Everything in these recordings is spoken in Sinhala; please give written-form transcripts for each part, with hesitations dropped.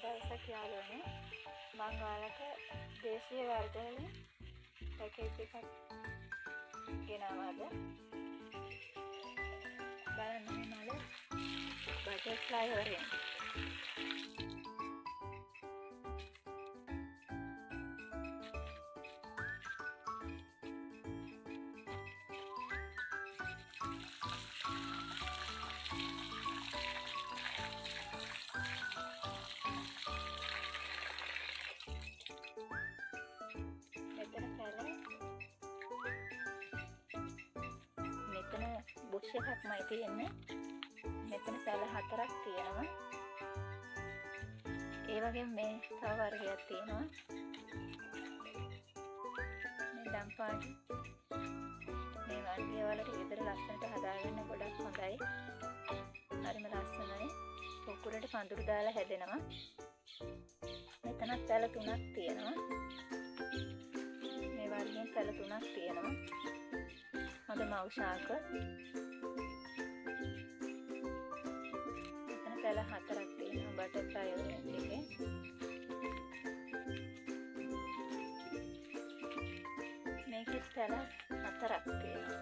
දවසක් යාළුවනේ මම ඔයාලට දේශීය වර්ග වලින් පැකේජ් එකක් ගෙනාවාද බලන්න මේ මල බටර්ෆ්ලයි වරින් මෙතන බුෂ් එකක්මයි තියෙන්නේ. මෙතන පැල 4ක් තියෙනවා. ඒ වගේම මේ තව වර්ගයක් තියෙනවා. මේ දම්පාටි. මේ වර්ගය වලට ගෙදර ලස්සනට හදාගන්න ගොඩක් හොඳයි. හරිම ලස්සනයි. පොකුරට පඳුරු දාලා හැදෙනවා. මෙතනත් පැල 3ක් තියෙනවා. මේ වර්ගයෙන් පැල 3ක් තියෙනවා. හොඳ මව් ශාක. මෙතන පැල 4ක් තියෙනවා බටර්ෆ්ලයි ඔරෙන්ජ් එකේ. මේකේ පැල 4ක් තියෙනවා.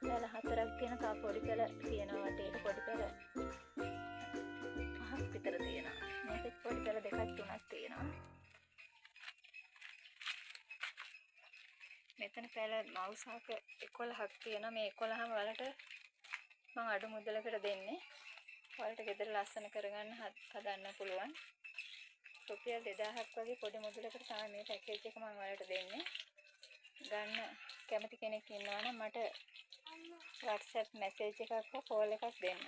පැල 4ක් තියෙන තව පොඩි පැල තියෙනවා වටේට පොඩි පැල 5ක් විතර තියෙනවා. මේකේ පොඩි පැල 2ක් 3ක් තියෙනවා. මෙතන පැල මව් ශාක 11ක් තියෙනවා. මේ 11ම වලට මම අඩු මුදලකට දෙන්නේ. ඔයාලට ගෙදර ලස්සන කරගන්න හදන්න පුළුවන්. රුපියල් 2000ක් වගේ පොඩි මුදලකට තමයි මේ පැකේජ් එක මම ඔයාලට දෙන්නේ. ගන්න කැමති කෙනෙක් ඉන්නවා නම් මට WhatsApp මැසේජ් එකක් හෝ කෝල් එකක් දෙන්න.